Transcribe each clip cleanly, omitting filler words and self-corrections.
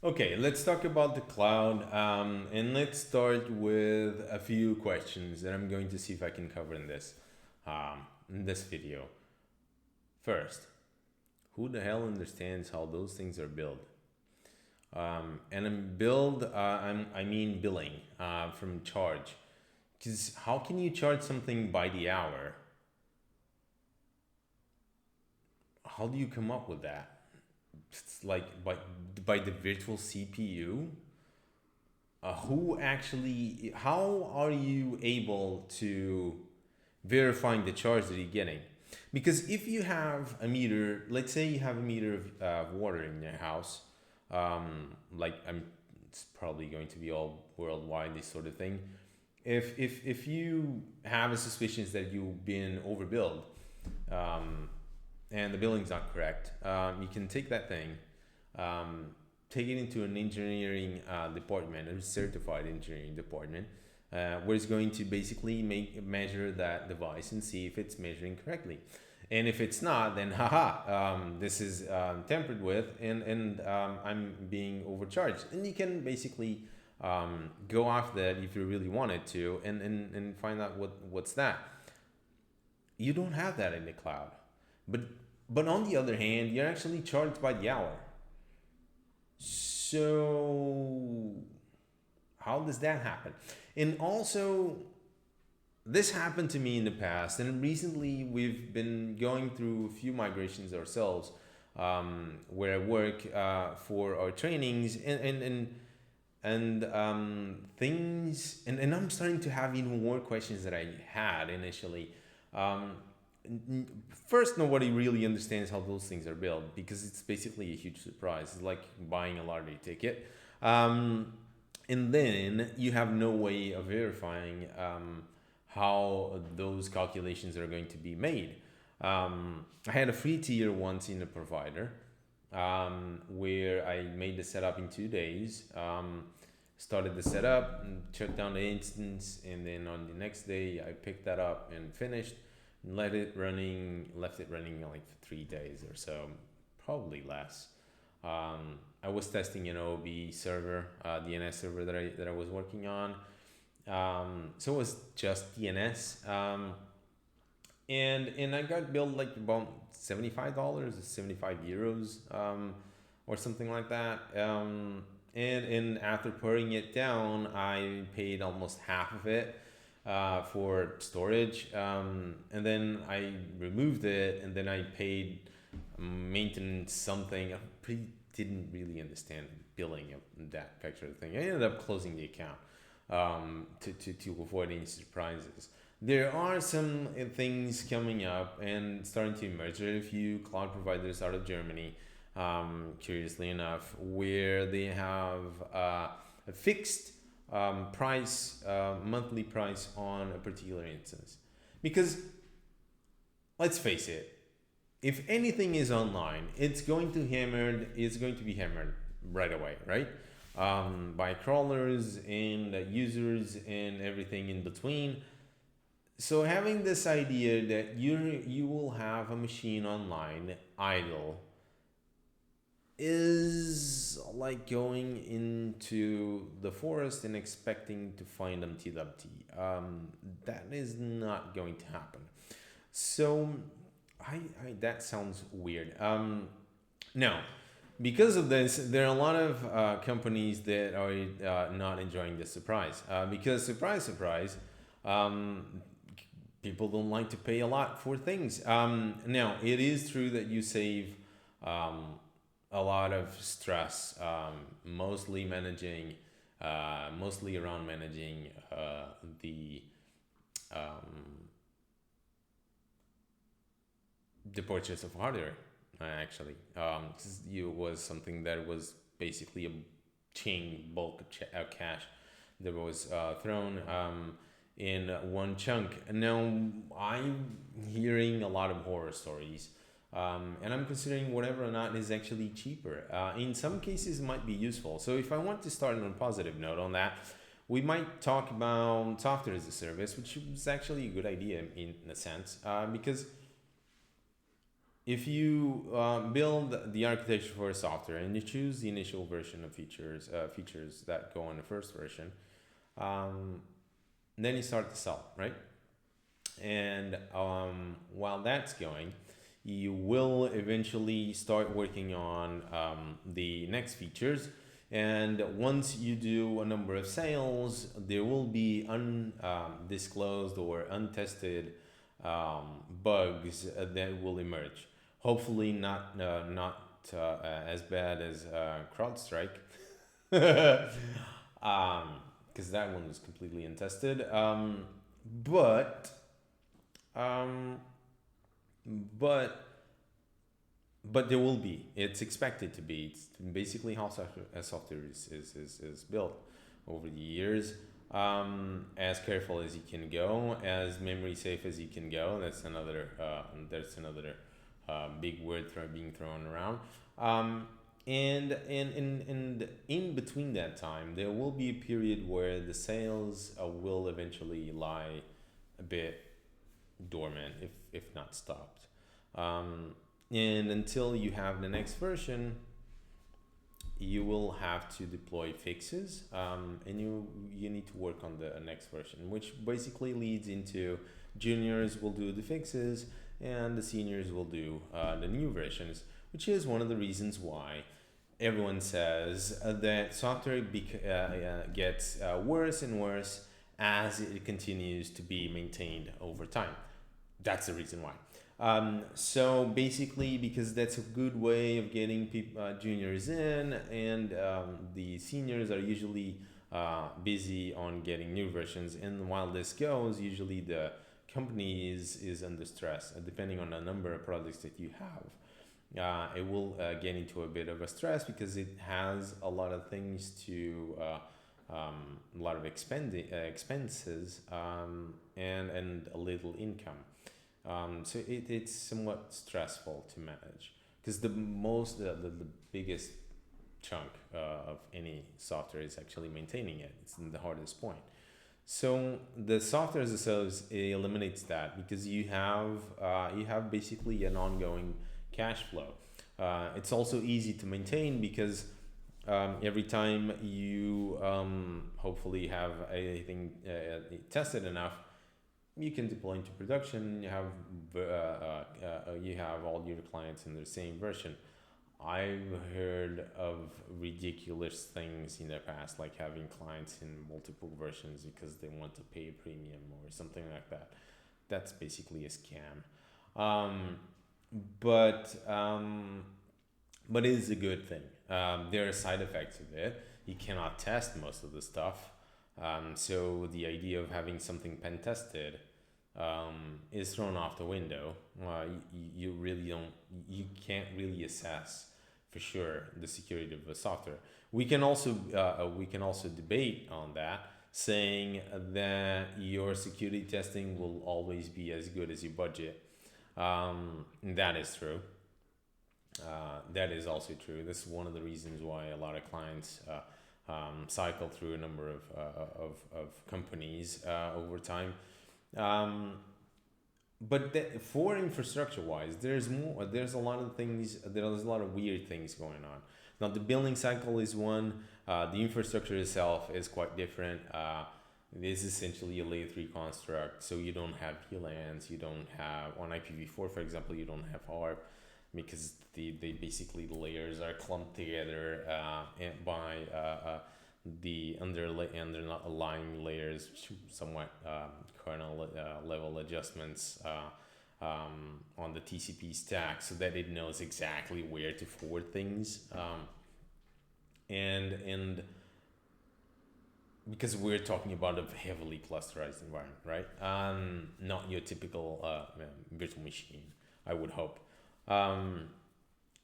Okay, let's talk about the cloud, and let's start with a few questions that I'm going to see if I can cover in this video. First, who the hell understands how those things are built? And in build, I mean billing from charge. Because how can you charge something by the hour? How do you come up with that? It's like by the virtual CPU. Who actually? How are you able to verifying the charge that you're getting? Because if you have a meter, let's say you have a meter of water in your house, like it's probably going to be all worldwide, this sort of thing. If you have a suspicion that you've been overbilled, um, and the billing's not correct, you can take that thing, um, take it into an engineering department, a certified engineering department, where it's going to basically measure that device and see if it's measuring correctly. And if it's not, then haha, this is tampered with, and I'm being overcharged. And you can basically go after that if you really wanted to, and find out what's that. You don't have that in the cloud, but on the other hand, you're actually charged by the hour. So how does that happen? And also, this happened to me in the past, and recently we've been going through a few migrations ourselves, where I work for our trainings, and things, and I'm starting to have even more questions that I had initially. Um, First, nobody really understands how those things are built because it's basically a huge surprise. It's like buying a lottery ticket. Um, and then you have no way of verifying how those calculations are going to be made. I had a free tier once in a provider, where I made the setup in 2 days. Started the setup, and shut down the instance, and then on the next day I picked that up and finished, and left it running like for 3 days or so, probably less. I was testing an OB server, DNS server that I was working on. So it was just DNS. And I got billed like about $75, 75 euros, or something like that. And after putting it down, I paid almost half of it for storage, and then I removed it, and then I paid maintenance something. Didn't really understand billing of that picture thing. I ended up closing the account, to avoid any surprises. There are some things coming up and starting to emerge. There are a few cloud providers out of Germany, curiously enough, where they have a fixed price, monthly price on a particular instance. Because let's face it, if anything is online, it's going to be hammered right away, right? By crawlers and users and everything in between. So having this idea that you will have a machine online idle is like going into the forest and expecting to find Humpty Dumpty. That is not going to happen. So I that sounds weird. Now, because of this, there are a lot of companies that are not enjoying this surprise. Because surprise, surprise, um, people don't like to pay a lot for things. Now, it is true that you save um, a lot of stress, mostly around managing um, the purchase of hardware. Actually, it was something that was basically a chain bulk cash that was thrown in one chunk. Now I'm hearing a lot of horror stories, and I'm considering whatever or not is actually cheaper. In some cases, it might be useful. So if I want to start on a positive note on that, we might talk about software as a service, which is actually a good idea in a sense, because if you build the architecture for a software and you choose the initial version of features that go on the first version, um, then you start to sell, right? And while that's going, you will eventually start working on the next features. And once you do a number of sales, there will be undisclosed or untested bugs that will emerge. Hopefully, not as bad as CrowdStrike, because that one was completely untested. But um, but but there will be. It's expected to be. It's basically how software is built over the years. As careful as you can go, as memory safe as you can go. That's another big word being thrown around. And in between that time, there will be a period where the sales will eventually lie a bit dormant, if not stopped. Um, and until you have the next version, you will have to deploy fixes, and you need to work on the next version, which basically leads into juniors will do the fixes and the seniors will do the new versions, which is one of the reasons why everyone says that software gets worse and worse as it continues to be maintained over time. That's the reason why. So basically, because that's a good way of getting juniors in, and the seniors are usually busy on getting new versions. And while this goes, usually the company is under stress, depending on the number of projects that you have. It will get into a bit of a stress because it has a lot of things a lot of expenses, and a little income. So it's somewhat stressful to manage because the biggest chunk of any software is actually maintaining it. It's the hardest point. So the software as a service eliminates that because you have basically an ongoing cash flow. It's also easy to maintain because every time you hopefully have anything tested enough, you can deploy into production. You have all your clients in the same version. I've heard of ridiculous things in the past, like having clients in multiple versions because they want to pay a premium or something like that. That's basically a scam. Um, but it is a good thing. There are side effects of it. You cannot test most of the stuff. So the idea of having something pen tested is thrown off the window. You really don't, you can't really assess for sure the security of the software. We can also debate on that, saying that your security testing will always be as good as your budget. That is true. That is also true. This is one of the reasons why a lot of clients cycle through a number of companies over time. Um, but for infrastructure wise, there's more. There's a lot of things. There's a lot of weird things going on. Now the billing cycle is one. The infrastructure itself is quite different. It is essentially a layer 3 construct, so you don't have VLANs, you don't have, on IPv4 for example, you don't have ARP, because they basically the layers are clumped together by the underlying layers, somewhat kernel level adjustments on the TCP stack, so that it knows exactly where to forward things, and because we're talking about a heavily clusterized environment, right? Not your typical virtual machine, I would hope. Um,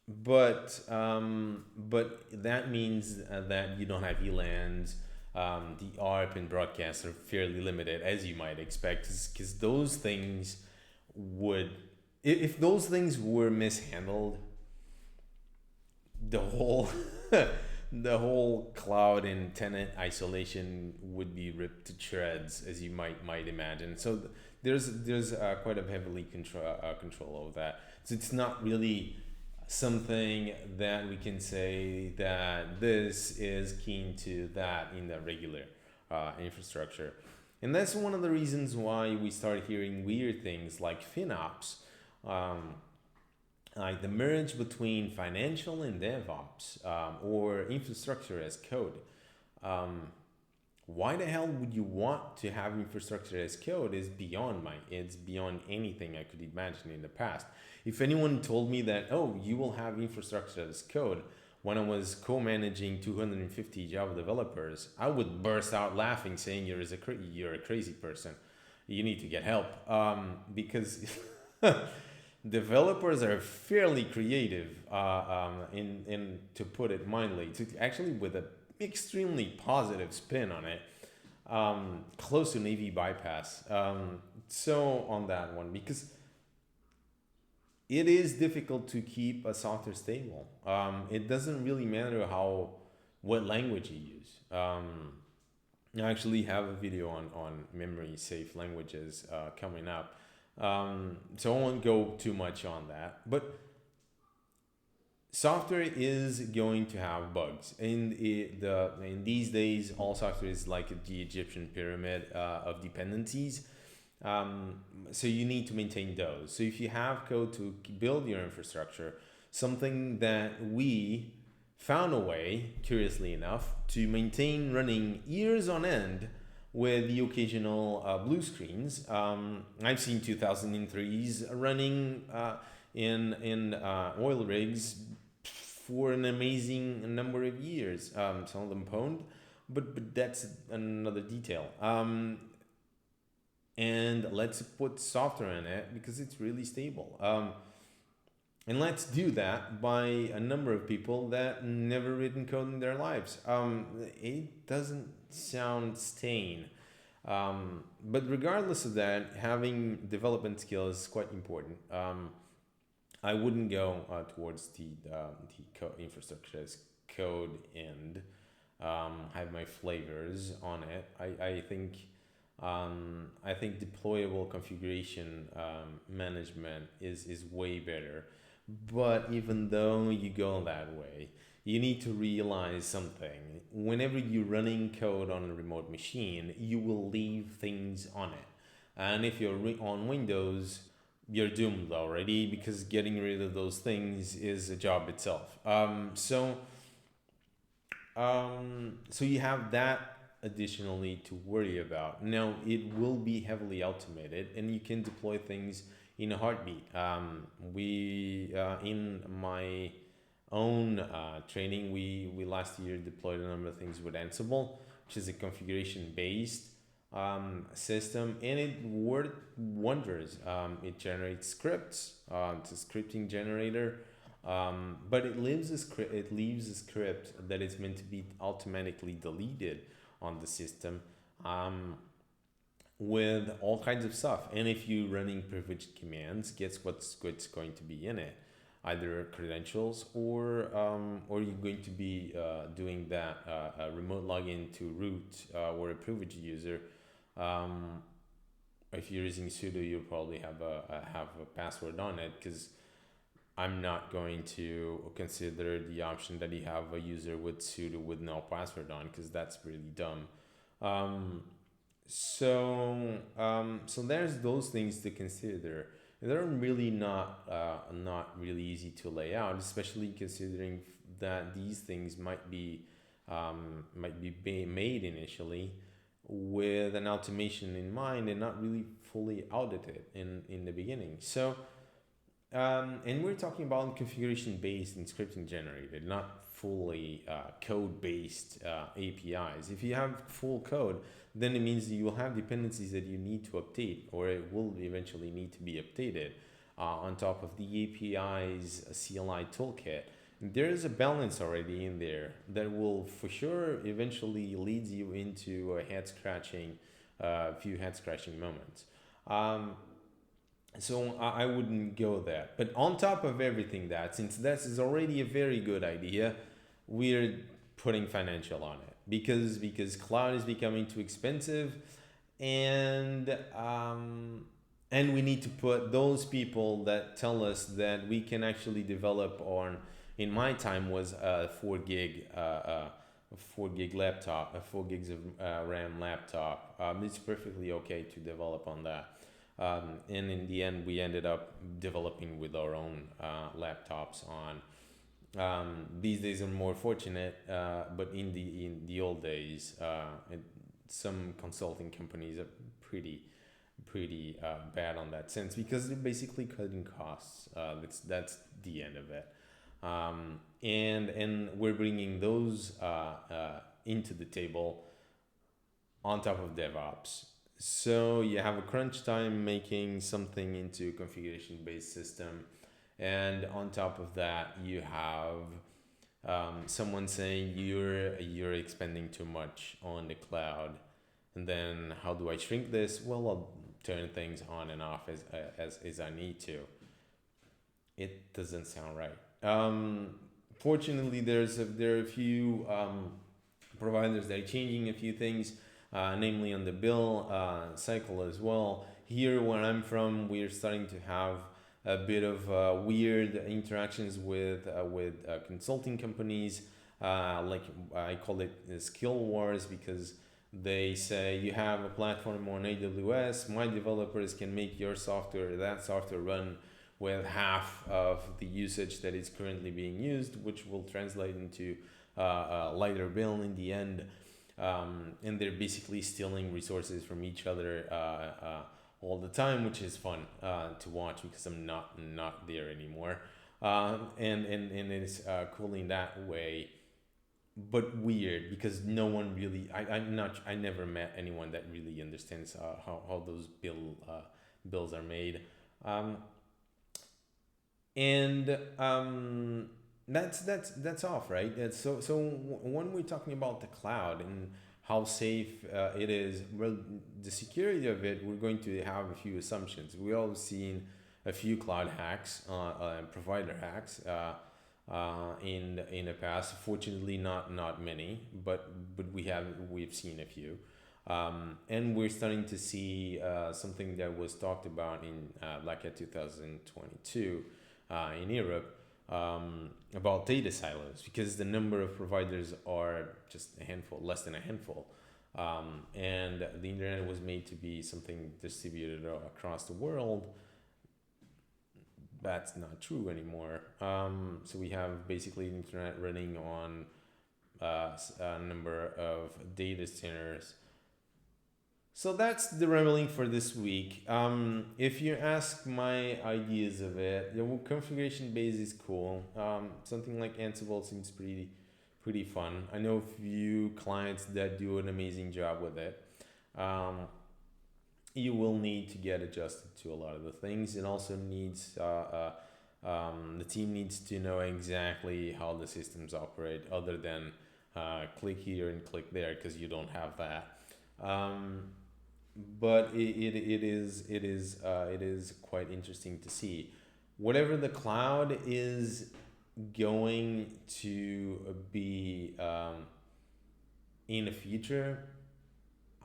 but that means that you don't have VLANs. The ARP and broadcasts are fairly limited, as you might expect, because those things would, if those things were mishandled, the whole the whole cloud and tenant isolation would be ripped to shreds, as you might imagine. So there's quite a heavily control of that. So it's not really something that we can say that this is keen to that in the regular infrastructure. And that's one of the reasons why we start hearing weird things like FinOps, um, like the merge between financial and DevOps, or infrastructure as code. Um, why the hell would you want to have infrastructure as code is beyond it's beyond anything I could imagine in the past. If anyone told me that, oh, you will have infrastructure as code when I was co-managing 250 Java developers, I would burst out laughing saying you're a crazy person. You need to get help, because developers are fairly creative, in to put it mildly, to actually with a extremely positive spin on it, close to Navy bypass. So on that one, because it is difficult to keep a software stable. It doesn't really matter what language you use. I actually have a video on memory safe languages coming up. So I won't go too much on that. But software is going to have bugs. In these days, all software is like the Egyptian pyramid of dependencies. So you need to maintain those. So if you have code to build your infrastructure, something that we found a way, curiously enough, to maintain running years on end with the occasional blue screens. I've seen 2003s running in oil rigs for an amazing number of years. Some of them pwned, but that's another detail. And let's put software in it because it's really stable. And let's do that by a number of people that never written code in their lives. It doesn't sound sane. But regardless of that, having development skills is quite important. I wouldn't go towards the infrastructure as code and have my flavors on it. I think deployable configuration management is way better. But even though you go that way, you need to realize something. Whenever you're running code on a remote machine, you will leave things on it. And if you're on Windows, you're doomed already because getting rid of those things is a job itself. So you have that additionally to worry about. Now, it will be heavily automated and you can deploy things in a heartbeat. In my own training, we last year deployed a number of things with Ansible, which is a configuration based system, and it worked wonders. It generates scripts. It's a scripting generator, but it leaves a script that is meant to be automatically deleted on the system, with all kinds of stuff. And if you're running privileged commands, guess what's going to be in it? Either credentials or you're going to be doing that a remote login to root or a privileged user. If you're using sudo, you'll probably have a password on it, because I'm not going to consider the option that you have a user with sudo with no password on, because that's really dumb. So there's those things to consider. They're really not really easy to lay out, especially considering that these things might be made initially with an automation in mind and not really fully audited in the beginning. So and we're talking about configuration based and scripting generated, not fully code based APIs. If you have full code, then it means you will have dependencies that you need to update, or it will eventually need to be updated on top of the API's CLI toolkit. There is a balance already in there that will for sure eventually leads you into a few head scratching moments. So I wouldn't go there. But on top of everything that, since this is already a very good idea, we're putting financial on it because cloud is becoming too expensive, and and we need to put those people that tell us that we can actually develop on, in my time was a 4 gig laptop, a 4 gigs of RAM laptop. It's perfectly okay to develop on that. And in the end, we ended up developing with our own laptops on. These days are more fortunate, but in the old days, some consulting companies are pretty bad on that sense because they're basically cutting costs. That's the end of it. And we're bringing those into the table on top of DevOps. So you have a crunch time making something into a configuration based system, and on top of that you have someone saying you're expending too much on the cloud. And then how do I shrink this? Well, I'll turn things on and off as I need to. It doesn't sound right. Fortunately, there are a few providers that are changing a few things, namely on the bill cycle as well. Here, where I'm from, we're starting to have a bit of weird interactions with consulting companies. Like I call it the skill wars, because they say you have a platform on AWS, my developers can make your software, that software run with half of the usage that is currently being used, which will translate into a lighter bill in the end. And they're basically stealing resources from each other all the time, which is fun to watch because I'm not there anymore. And it's cool in that way, but weird because no one really, I never met anyone that really understands how those bills are made. Um, and that's off, right? When we're talking about the cloud and how safe it is, well, the security of it, we're going to have a few assumptions. We all seen a few cloud hacks, provider hacks in the past. Fortunately, not many, but we've seen a few. And we're starting to see something that was talked about in like at 2022 in Europe, about data silos, because the number of providers are just a handful, less than a handful. And the internet was made to be something distributed across the world. That's not true anymore. So we have basically the internet running on a number of data centers. So that's the rambling for this week. If you ask my ideas of it, the configuration base is cool. Something like Ansible seems pretty fun. I know a few clients that do an amazing job with it. You will need to get adjusted to a lot of the things. It also needs the team needs to know exactly how the systems operate, other than click here and click there, because you don't have that. But it is quite interesting to see. Whatever the cloud is going to be in the future,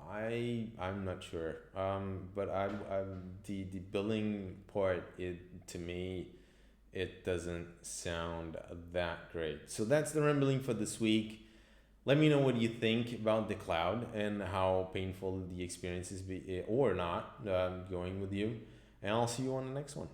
I'm not sure. But I'm the billing part, it to me, it doesn't sound that great. So that's the rambling for this week. Let me know what you think about the cloud and how painful the experience is, or not, going with you. And I'll see you on the next one.